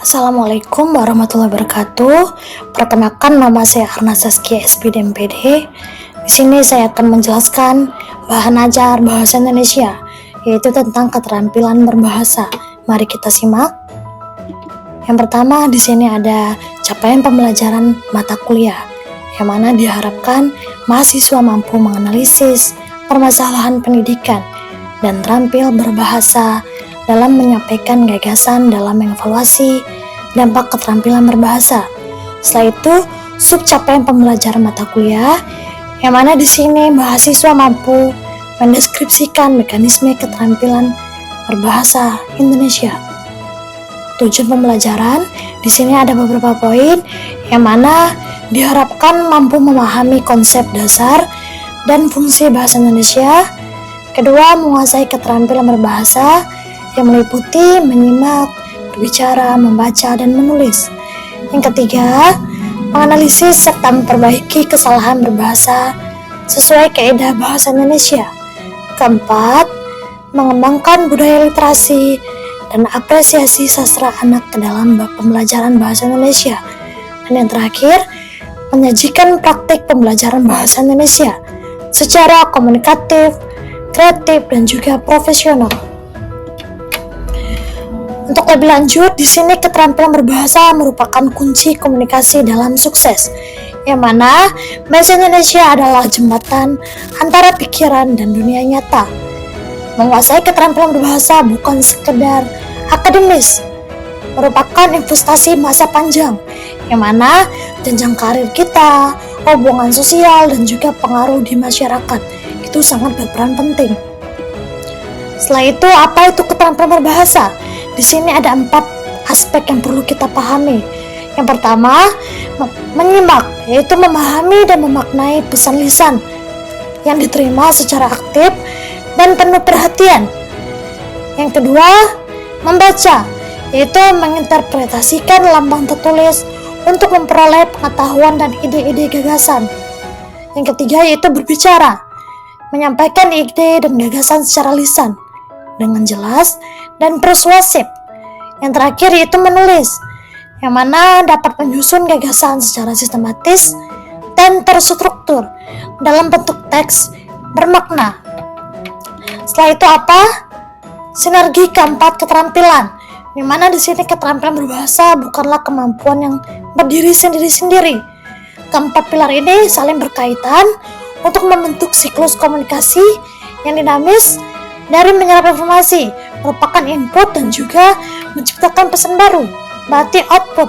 Assalamualaikum warahmatullahi wabarakatuh. Perkenalkan, nama saya Arna Saskia SPD MPD. Di sini saya akan menjelaskan bahan ajar bahasa Indonesia, yaitu tentang keterampilan berbahasa. Mari kita simak. Yang pertama, di sini ada capaian pembelajaran mata kuliah, yang mana diharapkan mahasiswa mampu menganalisis permasalahan pendidikan dan terampil berbahasa dalam menyampaikan gagasan dalam mengevaluasi dampak keterampilan berbahasa. Setelah itu, sub capaian pembelajaran mata kuliah, yang mana di sini mahasiswa mampu mendeskripsikan mekanisme keterampilan berbahasa Indonesia. Tujuan pembelajaran di sini ada beberapa poin, yang mana diharapkan mampu memahami konsep dasar dan fungsi bahasa Indonesia. Kedua, menguasai keterampilan berbahasa yang meliputi menyimak, berbicara, membaca, dan menulis. Yang ketiga, menganalisis serta memperbaiki kesalahan berbahasa sesuai kaidah bahasa Indonesia. Keempat, mengembangkan budaya literasi dan apresiasi sastra anak ke dalam pembelajaran bahasa Indonesia. Dan yang terakhir, menyajikan praktik pembelajaran bahasa Indonesia secara komunikatif, kreatif, dan juga profesional. Untuk lebih lanjut, di sini keterampilan berbahasa merupakan kunci komunikasi dalam sukses, yang mana bahasa Indonesia adalah jembatan antara pikiran dan dunia nyata. Menguasai keterampilan berbahasa bukan sekedar akademis, merupakan investasi masa panjang, yang mana jenjang karir kita, hubungan sosial, dan juga pengaruh di masyarakat itu sangat berperan penting. Setelah itu, apa itu keterampilan berbahasa? Di sini ada 4 aspek yang perlu kita pahami. Yang pertama, menyimak, yaitu memahami dan memaknai pesan lisan yang diterima secara aktif dan penuh perhatian. Yang kedua, membaca, yaitu menginterpretasikan lambang tertulis untuk memperoleh pengetahuan dan ide-ide gagasan. Yang ketiga, yaitu berbicara, menyampaikan ide dan gagasan secara lisan dengan jelas dan persuasif. Yang terakhir yaitu menulis, yang mana dapat menyusun gagasan secara sistematis dan terstruktur dalam bentuk teks bermakna. Setelah itu apa? Sinergi keempat keterampilan, di mana di sini keterampilan berbahasa bukanlah kemampuan yang berdiri sendiri-sendiri. Keempat pilar ini saling berkaitan untuk membentuk siklus komunikasi yang dinamis dari menyerap informasi, merupakan input, dan juga menciptakan pesan baru, berarti output.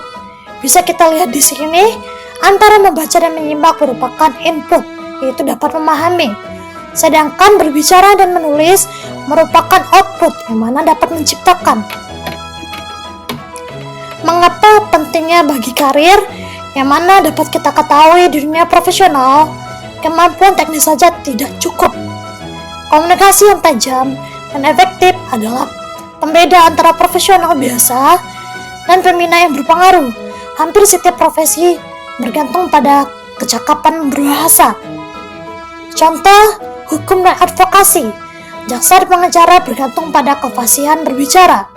Bisa kita lihat di sini, antara membaca dan menyimak merupakan input, yaitu dapat memahami. Sedangkan berbicara dan menulis merupakan output, yang mana dapat menciptakan. Mengapa pentingnya bagi karir, yang mana dapat kita ketahui di dunia profesional, kemampuan teknis saja tidak cukup. Komunikasi yang tajam dan efektif adalah pembeda antara profesional biasa dan pembina yang berpengaruh. Hampir setiap profesi bergantung pada kecakapan berbahasa. Contoh, hukum dan advokasi. Jaksa dan pengacara bergantung pada kefasihan berbicara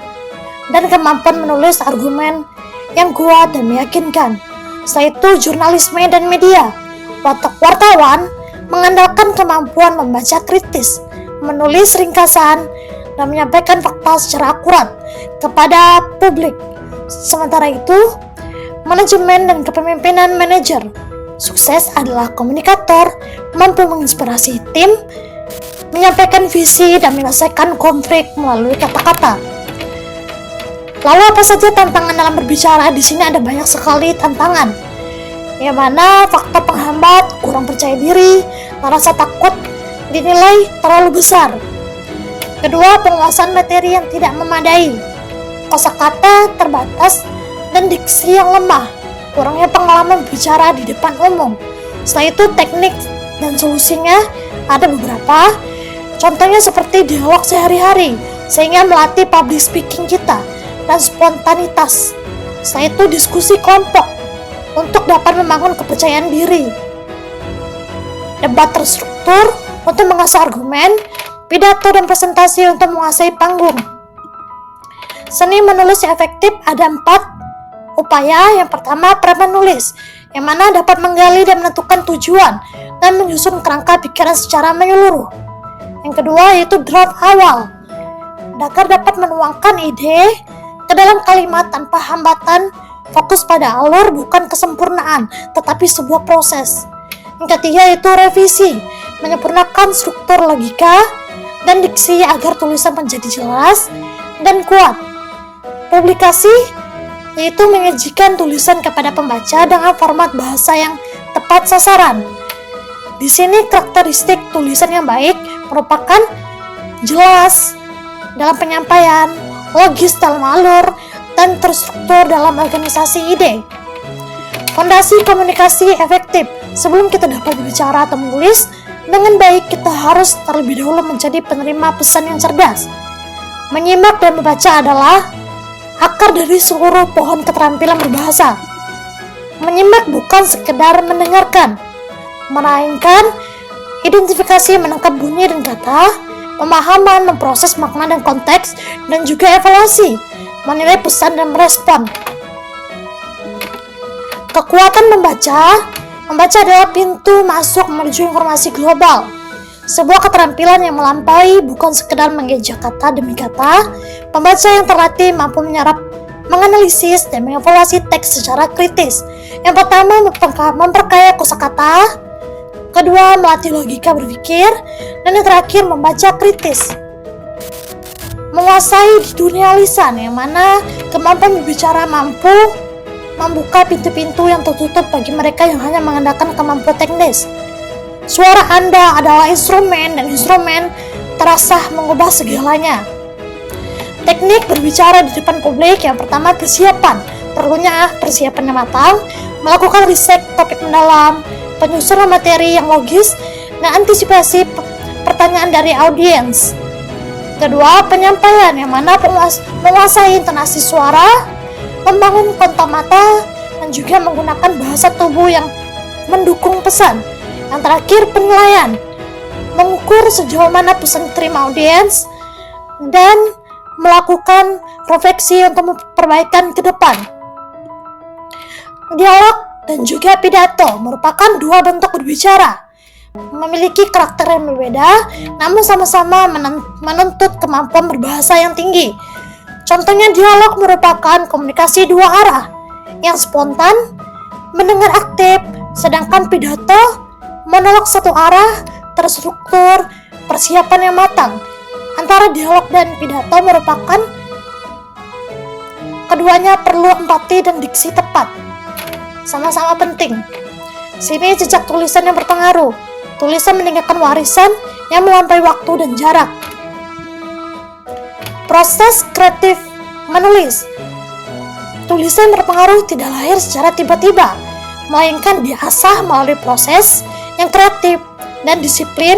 dan kemampuan menulis argumen yang kuat dan meyakinkan. Setelah itu, jurnalisme dan media. Wartawan mengandalkan kemampuan membaca kritis, menulis ringkasan, dan menyampaikan fakta secara akurat kepada publik. Sementara itu, manajemen dan kepemimpinan manajer sukses adalah komunikator, mampu menginspirasi tim, menyampaikan visi, dan menyelesaikan konflik melalui kata-kata. Lalu apa saja tantangan dalam berbicara? Di sini ada banyak sekali tantangan, yang mana faktor penghambat, kurang percaya diri, rasa takut dinilai terlalu besar. Kedua, penguasaan materi yang tidak memadai, kosakata terbatas, dan diksi yang lemah, kurangnya pengalaman berbicara di depan umum. Setelah itu, teknik dan solusinya ada beberapa, contohnya seperti dialog sehari-hari, sehingga melatih public speaking kita, dan spontanitas. Setelah itu, diskusi kelompok untuk dapat membangun kepercayaan diri. Debat terstruktur untuk mengasah argumen, pidato dan presentasi untuk menguasai panggung. Seni menulis yang efektif ada 4, Upaya yang pertama menulis, yang mana dapat menggali dan menentukan tujuan dan menyusun kerangka pikiran secara menyeluruh. Yang kedua yaitu draft awal, agar dapat menuangkan ide ke dalam kalimat tanpa hambatan, fokus pada alur bukan kesempurnaan, tetapi sebuah proses. Yang ketiga yaitu revisi, menyempurnakan struktur logika dan diksi agar tulisan menjadi jelas dan kuat. Publikasi yaitu menyajikan tulisan kepada pembaca dengan format bahasa yang tepat sasaran. Di sini karakteristik tulisan yang baik merupakan jelas dalam penyampaian, logis dalam alur, dan terstruktur dalam organisasi ide. Fondasi komunikasi efektif. Sebelum kita dapat berbicara atau menulis dengan baik, kita harus terlebih dahulu menjadi penerima pesan yang cerdas. Menyimak dan membaca adalah akar dari seluruh pohon keterampilan berbahasa. Menyimak bukan sekedar mendengarkan, melainkan identifikasi, menangkap bunyi dan kata, pemahaman, memproses makna dan konteks, dan juga evaluasi, menilai pesan dan merespon. Kekuatan membaca adalah pintu masuk menuju informasi global. Sebuah keterampilan yang melampaui bukan sekedar mengeja kata demi kata. Pembaca yang terlatih mampu menyerap, menganalisis, dan mengevaluasi teks secara kritis. Yang pertama, memperkaya kosakata. Kedua, melatih logika berpikir. Dan yang terakhir, membaca kritis. Menguasai di dunia lisan, yang mana kemampuan berbicara mampu membuka pintu-pintu yang tertutup bagi mereka yang hanya mengandalkan kemampuan teknis. Suara Anda adalah instrumen, dan instrumen terasa mengubah segalanya. Teknik berbicara di depan publik. Yang pertama, persiapan. Perlunya persiapan yang matang, melakukan riset topik mendalam, penyusunan materi yang logis, dan antisipasi pertanyaan dari audiens. Kedua, penyampaian, yang mana menguasai intonasi suara, membangun kontak mata, dan juga menggunakan bahasa tubuh yang mendukung pesan. Yang terakhir, penilaian, mengukur sejauh mana pesan diterima audiens dan melakukan refleksi untuk perbaikan ke depan. Dialog dan juga pidato merupakan dua bentuk berbicara, memiliki karakter yang berbeda, namun sama-sama menuntut kemampuan berbahasa yang tinggi. Contohnya, dialog merupakan komunikasi dua arah yang spontan, mendengar aktif, sedangkan pidato monolog satu arah, terstruktur, persiapan yang matang. Antara dialog dan pidato merupakan keduanya perlu empati dan diksi tepat. Sama-sama penting. Sini jejak tulisan yang berpengaruh. Tulisan meninggalkan warisan yang melampaui waktu dan jarak. Proses kreatif menulis. Tulisan berpengaruh tidak lahir secara tiba-tiba, melainkan diasah melalui proses yang kreatif dan disiplin,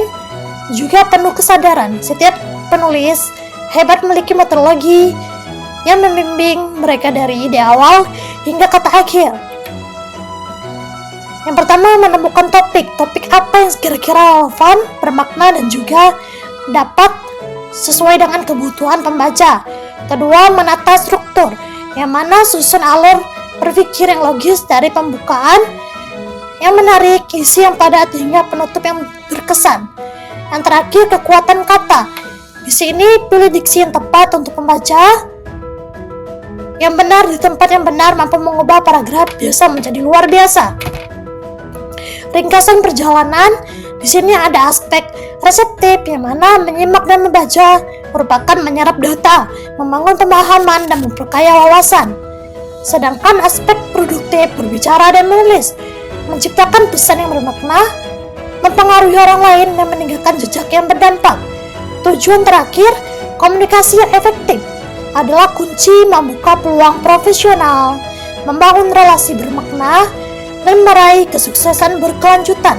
juga penuh kesadaran. Setiap penulis hebat memiliki metodologi yang membimbing mereka dari ide awal hingga kata akhir. Yang pertama, menemukan topik apa yang kira-kira relevan, bermakna, dan juga dapat sesuai dengan kebutuhan pembaca. Kedua, menata struktur, yang mana susun alur berpikir yang logis dari pembukaan yang menarik, isi yang padat, hingga penutup yang berkesan. Yang terakhir, kekuatan kata. Di sini pilih diksi yang tepat untuk pembaca yang benar di tempat yang benar, mampu mengubah paragraf biasa menjadi luar biasa. Ringkasan perjalanan. Di sini ada aspek reseptif, yang mana menyimak dan membaca merupakan menyerap data, membangun pemahaman, dan memperkaya wawasan. Sedangkan aspek produktif, berbicara dan menulis, menciptakan pesan yang bermakna, mempengaruhi orang lain, dan meninggalkan jejak yang berdampak. Tujuan terakhir, komunikasi yang efektif adalah kunci membuka peluang profesional, membangun relasi bermakna, dan meraih kesuksesan berkelanjutan.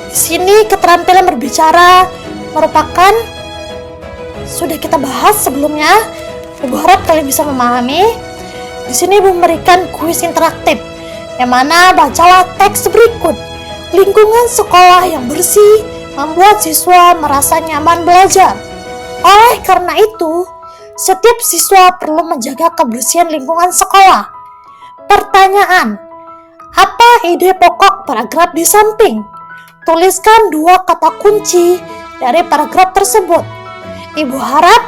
Di sini keterampilan berbicara merupakan sudah kita bahas sebelumnya. Ibu harap kalian bisa memahami. Di sini memberikan kuis interaktif, yang mana bacalah teks berikut. Lingkungan sekolah yang bersih membuat siswa merasa nyaman belajar. Oleh karena itu, Setiap siswa perlu menjaga kebersihan lingkungan sekolah. Pertanyaan: apa ide pokok paragraf di samping? Tuliskan 2 kata kunci dari paragraf tersebut. Ibu harap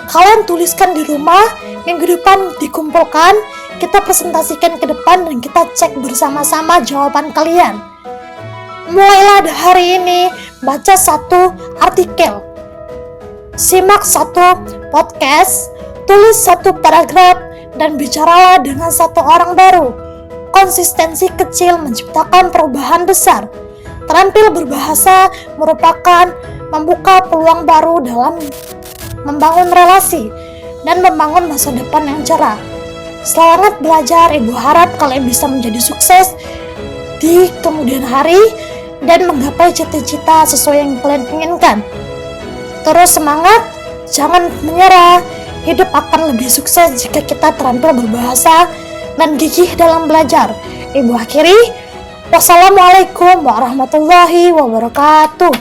kalian tuliskan di rumah, minggu depan dikumpulkan, kita presentasikan ke depan dan kita cek bersama-sama jawaban kalian. Mulailah hari ini baca 1 artikel, simak 1 podcast, tulis 1 paragraf, dan bicaralah dengan 1 orang baru. Konsistensi kecil menciptakan perubahan besar. Terampil berbahasa merupakan membuka peluang baru dalam membangun relasi dan membangun masa depan yang cerah. Selamat belajar, Ibu harap kalian bisa menjadi sukses di kemudian hari dan menggapai cita-cita sesuai yang kalian inginkan. Terus semangat, jangan menyerah. Hidup akan lebih sukses jika kita terampil berbahasa dan gigih dalam belajar. Ibu akhiri, wassalamualaikum warahmatullahi wabarakatuh.